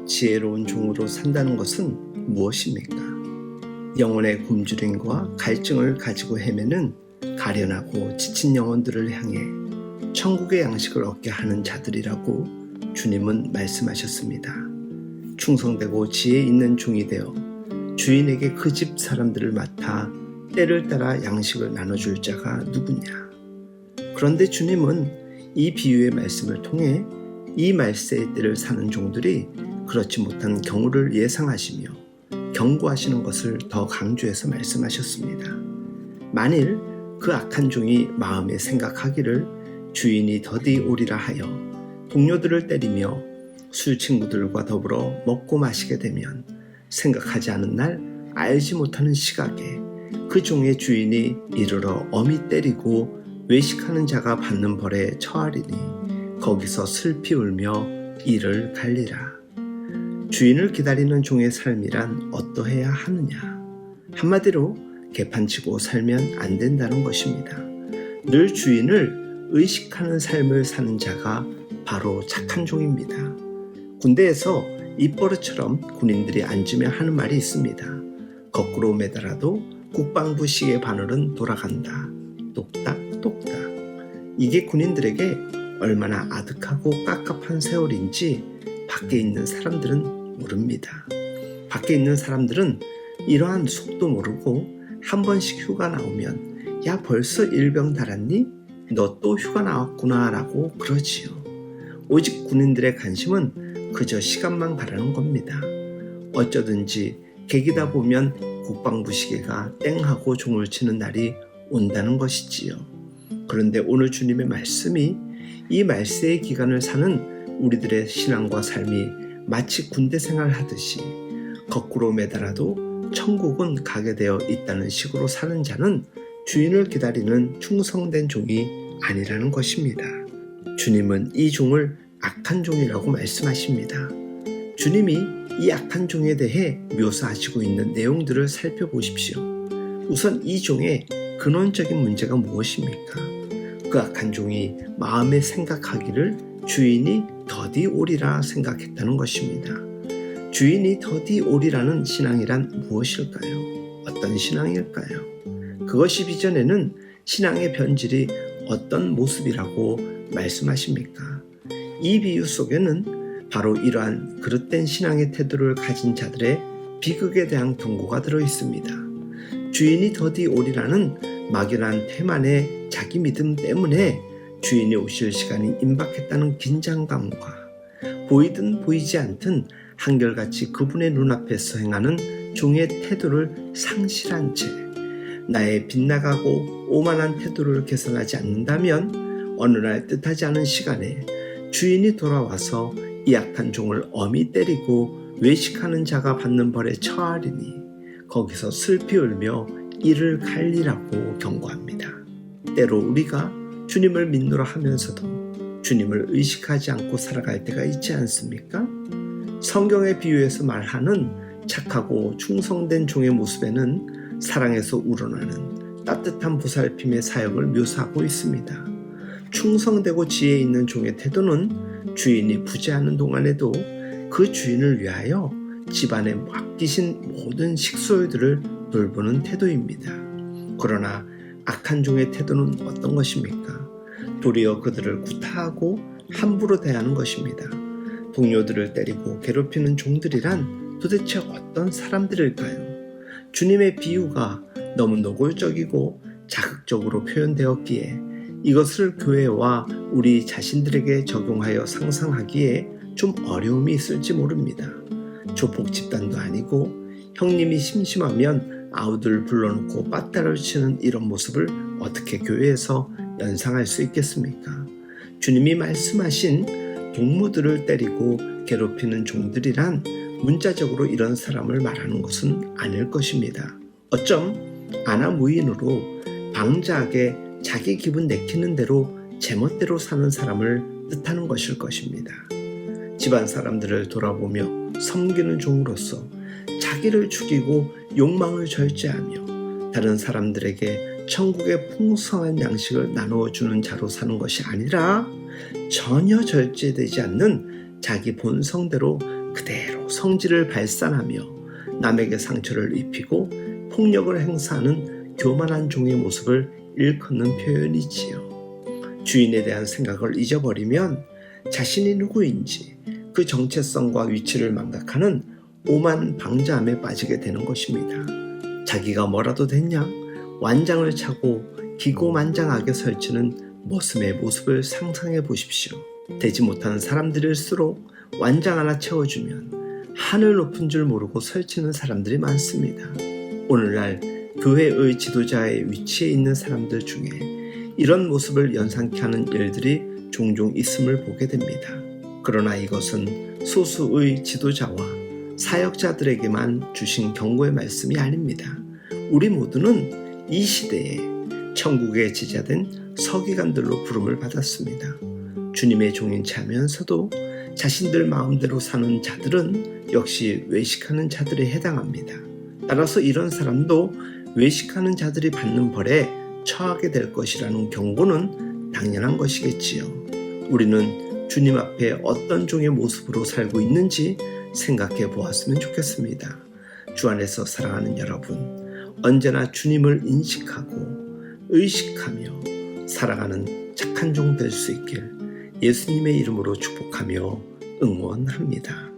지혜로운 종으로 산다는 것은 무엇입니까? 영혼의 굶주림과 갈증을 가지고 헤매는 가련하고 지친 영혼들을 향해 천국의 양식을 얻게 하는 자들이라고 주님은 말씀하셨습니다. 충성되고 지혜 있는 종이 되어 주인에게 그 집 사람들을 맡아 때를 따라 양식을 나눠줄 자가 누구냐? 그런데 주님은 이 비유의 말씀을 통해 이 말세의 때를 사는 종들이 그렇지 못한 경우를 예상하시며 경고하시는 것을 더 강조해서 말씀하셨습니다. 만일 그 악한 종이 마음에 생각하기를 주인이 더디 오리라 하여 동료들을 때리며 술 친구들과 더불어 먹고 마시게 되면 생각하지 않은 날 알지 못하는 시각에 그 종의 주인이 이르러 엄히 때리고 외식하는 자가 받는 벌에 처하리니 거기서 슬피 울며 이를 갈리라. 주인을 기다리는 종의 삶이란 어떠해야 하느냐? 한마디로 개판치고 살면 안 된다는 것입니다. 늘 주인을 의식하는 삶을 사는 자가 바로 착한 종입니다. 군대에서 입버릇처럼 군인들이 앉으며 하는 말이 있습니다. 거꾸로 매달아도 국방부 시계 바늘은 돌아간다. 똑딱 똑딱. 이게 군인들에게 얼마나 아득하고 깝깝한 세월인지 밖에 있는 사람들은 모릅니다. 밖에 있는 사람들은 이러한 속도 모르고 한 번씩 휴가 나오면 야 벌써 일병 달았니? 너 또 휴가 나왔구나 라고 그러지요. 오직 군인들의 관심은 그저 시간만 가라는 겁니다. 어쩌든지 계기다 보면 국방부 시계가 땡하고 종을 치는 날이 온다는 것이지요. 그런데 오늘 주님의 말씀이 이 말세의 기간을 사는 우리들의 신앙과 삶이 마치 군대 생활하듯이 거꾸로 매달아도 천국은 가게 되어 있다는 식으로 사는 자는 주인을 기다리는 충성된 종이 아니라는 것입니다. 주님은 이 종을 악한 종이라고 말씀하십니다. 주님이 이 악한 종에 대해 묘사하시고 있는 내용들을 살펴보십시오. 우선 이 종의 근원적인 문제가 무엇입니까? 그 악한 종이 마음에 생각하기를 주인이 더디 오리라 생각했다는 것입니다. 주인이 더디 오리라는 신앙이란 무엇일까요? 어떤 신앙일까요? 그것이 비전에는 신앙의 변질이 어떤 모습이라고 말씀하십니까? 이 비유 속에는 바로 이러한 그릇된 신앙의 태도를 가진 자들의 비극에 대한 경고가 들어있습니다. 주인이 더디 오리라는 막연한 태만의 자기 믿음 때문에 주인이 오실 시간이 임박했다는 긴장감과 보이든 보이지 않든 한결같이 그분의 눈앞에서 행하는 종의 태도를 상실한 채 나의 빗나가고 오만한 태도를 개선하지 않는다면 어느 날 뜻하지 않은 시간에 주인이 돌아와서 이 악한 종을 엄히 때리고 외식하는 자가 받는 벌에 처하리니 거기서 슬피 울며 이를 갈리라고 경고합니다. 때로 우리가 주님을 믿노라 하면서도 주님을 의식하지 않고 살아갈 때가 있지 않습니까? 성경의 비유에서 말하는 착하고 충성된 종의 모습에는 사랑에서 우러나는 따뜻한 보살핌의 사역을 묘사하고 있습니다. 충성되고 지혜 있는 종의 태도는 주인이 부재하는 동안에도 그 주인을 위하여 집안에 맡기신 모든 식소유들을 돌보는 태도입니다. 그러나 악한 종의 태도는 어떤 것입니까? 도리어 그들을 구타하고 함부로 대하는 것입니다. 동료들을 때리고 괴롭히는 종들이란 도대체 어떤 사람들일까요? 주님의 비유가 너무 노골적이고 자극적으로 표현되었기에 이것을 교회와 우리 자신들에게 적용하여 상상하기에 좀 어려움이 있을지 모릅니다. 조폭 집단도 아니고 형님이 심심하면 아우들 불러놓고 빠따를 치는 이런 모습을 어떻게 교회에서 연상할 수 있겠습니까? 주님이 말씀하신 동무들을 때리고 괴롭히는 종들이란 문자적으로 이런 사람을 말하는 것은 아닐 것입니다. 어쩜 아나무인으로 방자하게 자기 기분 내키는 대로 제멋대로 사는 사람을 뜻하는 것일 것입니다. 집안 사람들을 돌아보며 섬기는 종으로서 자기를 죽이고 욕망을 절제하며 다른 사람들에게 천국의 풍성한 양식을 나누어주는 자로 사는 것이 아니라 전혀 절제되지 않는 자기 본성대로 그대로 성질을 발산하며 남에게 상처를 입히고 폭력을 행사하는 교만한 종의 모습을 일컫는 표현이지요. 주인에 대한 생각을 잊어버리면 자신이 누구인지 그 정체성과 위치를 망각하는 오만 방자함에 빠지게 되는 것입니다. 자기가 뭐라도 됐냐? 완장을 차고 기고만장하게 설치는 머슴의 모습을 상상해 보십시오. 되지 못하는 사람들일수록 완장 하나 채워주면 하늘 높은 줄 모르고 설치는 사람들이 많습니다. 오늘날 교회의 지도자의 위치에 있는 사람들 중에 이런 모습을 연상케 하는 일들이 종종 있음을 보게 됩니다. 그러나 이것은 소수의 지도자와 사역자들에게만 주신 경고의 말씀이 아닙니다. 우리 모두는 이 시대에 천국의 제자된 서기관들로 부름을 받았습니다. 주님의 종인 자면서도 자신들 마음대로 사는 자들은 역시 외식하는 자들에 해당합니다. 따라서 이런 사람도 외식하는 자들이 받는 벌에 처하게 될 것이라는 경고는 당연한 것이겠지요. 우리는 주님 앞에 어떤 종의 모습으로 살고 있는지 생각해 보았으면 좋겠습니다. 주 안에서 사랑하는 여러분, 언제나 주님을 인식하고 의식하며 살아가는 착한 종 될 수 있길 예수님의 이름으로 축복하며 응원합니다.